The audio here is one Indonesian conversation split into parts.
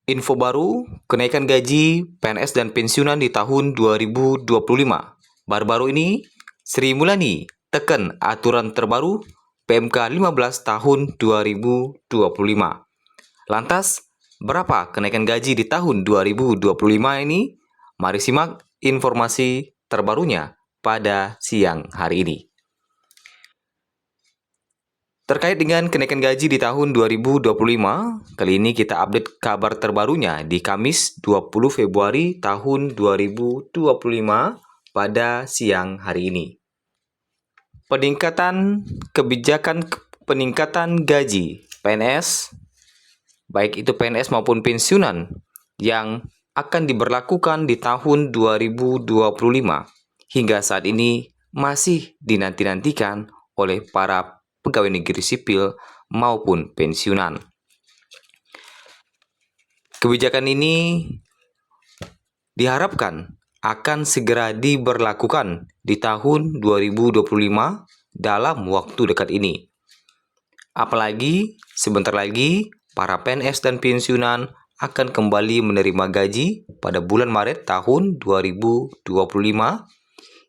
Info baru, kenaikan gaji PNS dan pensiunan di tahun 2025. Baru-baru ini, Sri Mulyani tekan aturan terbaru PMK 15 tahun 2025. Lantas, berapa kenaikan gaji di tahun 2025 ini? Mari simak informasi terbarunya pada siang hari ini. Terkait dengan kenaikan gaji di tahun 2025, kali ini kita update kabar terbarunya di Kamis 20 Februari tahun 2025 pada siang hari ini. Peningkatan kebijakan peningkatan gaji PNS, baik itu PNS maupun pensiunan, yang akan diberlakukan di tahun 2025 hingga saat ini masih dinanti-nantikan oleh para pegawai negeri sipil maupun pensiunan. Kebijakan ini diharapkan akan segera diberlakukan di tahun 2025 dalam waktu dekat ini. Apalagi sebentar lagi para PNS dan pensiunan akan kembali menerima gaji pada bulan Maret tahun 2025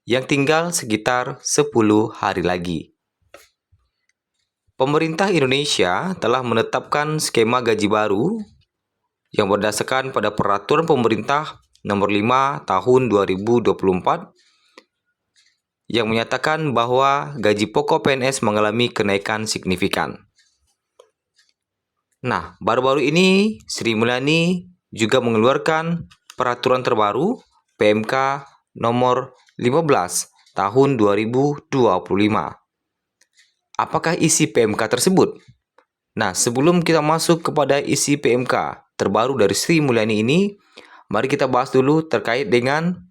yang tinggal sekitar 10 hari lagi. Pemerintah Indonesia telah menetapkan skema gaji baru yang berdasarkan pada Peraturan Pemerintah Nomor 5 Tahun 2024 yang menyatakan bahwa gaji pokok PNS mengalami kenaikan signifikan. Nah, baru-baru ini Sri Mulyani juga mengeluarkan peraturan terbaru PMK Nomor 15 Tahun 2025. Apakah isi PMK tersebut? Nah, sebelum kita masuk kepada isi PMK terbaru dari Sri Mulyani ini, mari kita bahas dulu terkait dengan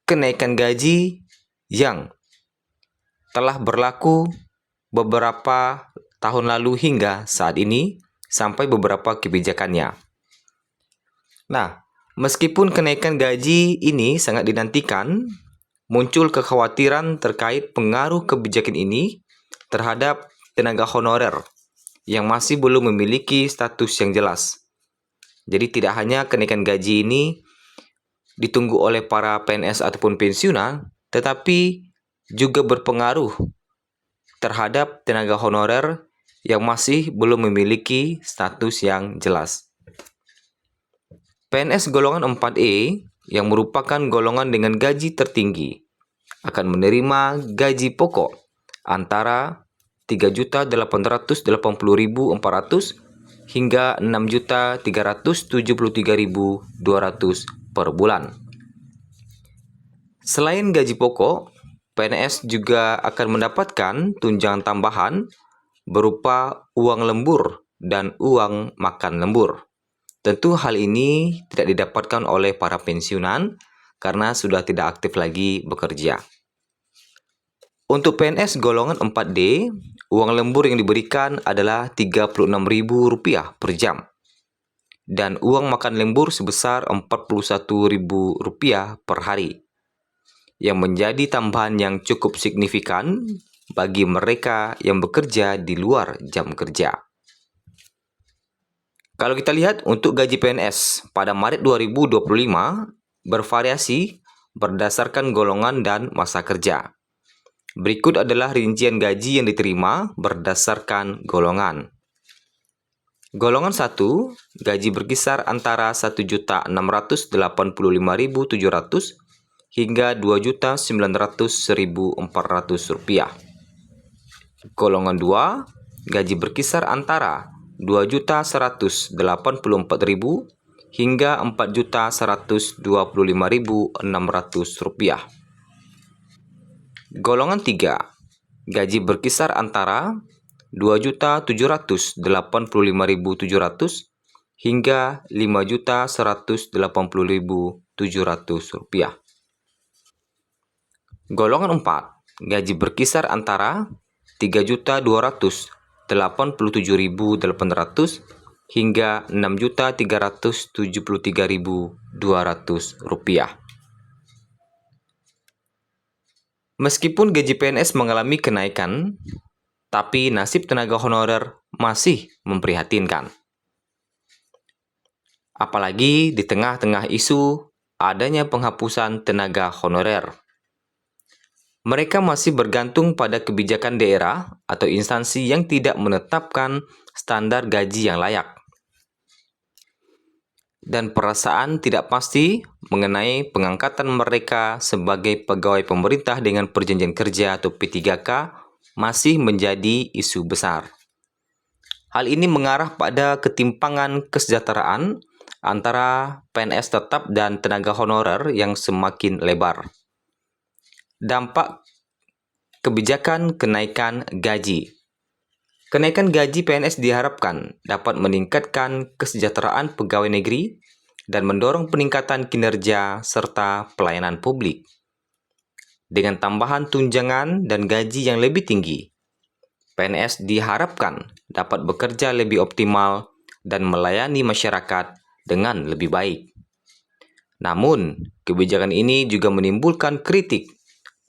kenaikan gaji yang telah berlaku beberapa tahun lalu hingga saat ini sampai beberapa kebijakannya. Nah, meskipun kenaikan gaji ini sangat dinantikan, muncul kekhawatiran terkait pengaruh kebijakan ini terhadap tenaga honorer yang masih belum memiliki status yang jelas. Jadi tidak hanya kenaikan gaji ini ditunggu oleh para PNS ataupun pensiunan, tetapi juga berpengaruh terhadap tenaga honorer yang masih belum memiliki status yang jelas. PNS golongan 4E yang merupakan golongan dengan gaji tertinggi akan menerima gaji pokok antara 3.880.400 hingga 6.373.200 per bulan. Selain gaji pokok, PNS juga akan mendapatkan tunjangan tambahan berupa uang lembur dan uang makan lembur. Tentu hal ini tidak didapatkan oleh para pensiunan karena sudah tidak aktif lagi bekerja. Untuk PNS golongan 4D, uang lembur yang diberikan adalah Rp36.000 per jam. Dan uang makan lembur sebesar Rp41.000 per hari. Yang menjadi tambahan yang cukup signifikan bagi mereka yang bekerja di luar jam kerja. Kalau kita lihat untuk gaji PNS pada Maret 2025 bervariasi berdasarkan golongan dan masa kerja. Berikut adalah rincian gaji yang diterima berdasarkan golongan. Golongan 1, gaji berkisar antara Rp1.685.700 hingga Rp2.900.400. Golongan 2, gaji berkisar antara Rp2.184.000 hingga Rp4.125.600. Golongan 3, gaji berkisar antara Rp2.785.700 hingga Rp5.180.700. Golongan 4, gaji berkisar antara Rp3.287.800 hingga Rp6.373.200. Meskipun gaji PNS mengalami kenaikan, tapi nasib tenaga honorer masih memprihatinkan. Apalagi di tengah-tengah isu adanya penghapusan tenaga honorer. Mereka masih bergantung pada kebijakan daerah atau instansi yang tidak menetapkan standar gaji yang layak. Dan perasaan tidak pasti mengenai pengangkatan mereka sebagai pegawai pemerintah dengan perjanjian kerja atau P3K masih menjadi isu besar. Hal ini mengarah pada ketimpangan kesejahteraan antara PNS tetap dan tenaga honorer yang semakin lebar. Dampak kebijakan kenaikan gaji. Kenaikan gaji PNS diharapkan dapat meningkatkan kesejahteraan pegawai negeri dan mendorong peningkatan kinerja serta pelayanan publik. Dengan tambahan tunjangan dan gaji yang lebih tinggi, PNS diharapkan dapat bekerja lebih optimal dan melayani masyarakat dengan lebih baik. Namun, kebijakan ini juga menimbulkan kritik,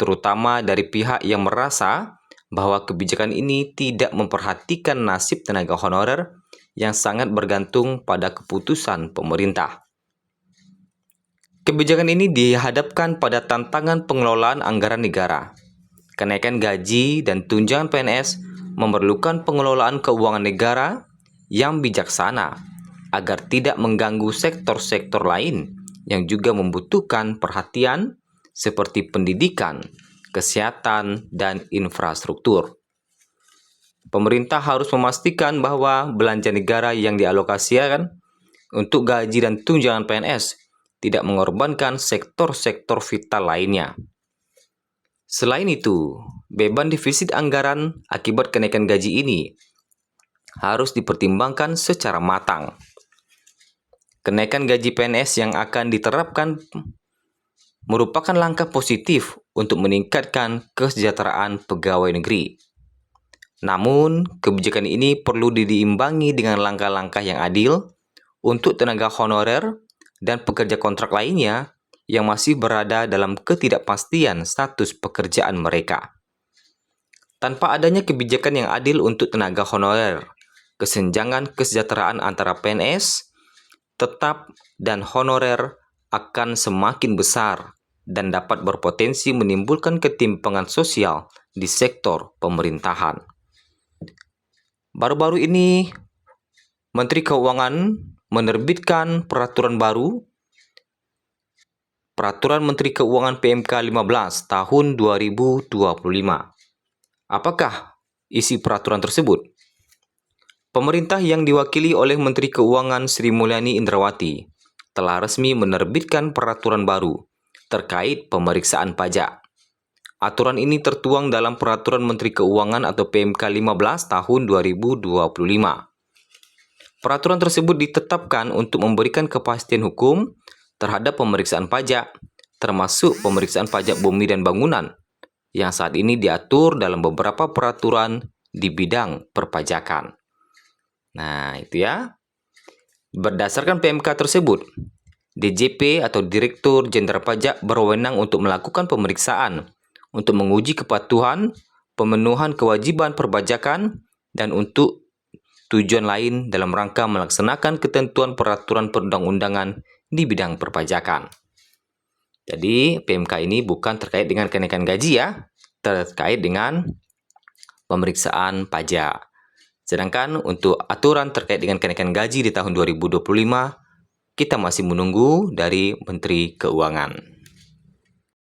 terutama dari pihak yang merasa bahwa kebijakan ini tidak memperhatikan nasib tenaga honorer yang sangat bergantung pada keputusan pemerintah. Kebijakan ini dihadapkan pada tantangan pengelolaan anggaran negara. Kenaikan gaji dan tunjangan PNS memerlukan pengelolaan keuangan negara yang bijaksana agar tidak mengganggu sektor-sektor lain yang juga membutuhkan perhatian seperti pendidikan, kesehatan, dan infrastruktur. Pemerintah harus memastikan bahwa belanja negara yang dialokasikan untuk gaji dan tunjangan PNS tidak mengorbankan sektor-sektor vital lainnya. Selain itu, beban defisit anggaran akibat kenaikan gaji ini harus dipertimbangkan secara matang. Kenaikan gaji PNS yang akan diterapkan merupakan langkah positif untuk meningkatkan kesejahteraan pegawai negeri. Namun, kebijakan ini perlu diimbangi dengan langkah-langkah yang adil untuk tenaga honorer dan pekerja kontrak lainnya yang masih berada dalam ketidakpastian status pekerjaan mereka. Tanpa adanya kebijakan yang adil untuk tenaga honorer, kesenjangan kesejahteraan antara PNS, tetap, dan honorer akan semakin besar dan dapat berpotensi menimbulkan ketimpangan sosial di sektor pemerintahan. Baru-baru ini, Menteri Keuangan menerbitkan peraturan baru, Peraturan Menteri Keuangan PMK 15 tahun 2025. Apakah isi peraturan tersebut? Pemerintah yang diwakili oleh Menteri Keuangan Sri Mulyani Indrawati telah resmi menerbitkan peraturan baru terkait pemeriksaan pajak. Aturan ini tertuang dalam Peraturan Menteri Keuangan atau PMK 15 tahun 2025. Peraturan tersebut ditetapkan untuk memberikan kepastian hukum terhadap pemeriksaan pajak, termasuk pemeriksaan pajak bumi dan bangunan, yang saat ini diatur dalam beberapa peraturan di bidang perpajakan. Nah, itu ya. Berdasarkan PMK tersebut, DJP atau Direktur Jenderal Pajak berwenang untuk melakukan pemeriksaan untuk menguji kepatuhan, pemenuhan kewajiban perpajakan, dan untuk tujuan lain dalam rangka melaksanakan ketentuan peraturan perundang-undangan di bidang perpajakan. Jadi, PMK ini bukan terkait dengan kenaikan gaji ya, terkait dengan pemeriksaan pajak. Sedangkan untuk aturan terkait dengan kenaikan gaji di tahun 2025, kita masih menunggu dari Menteri Keuangan.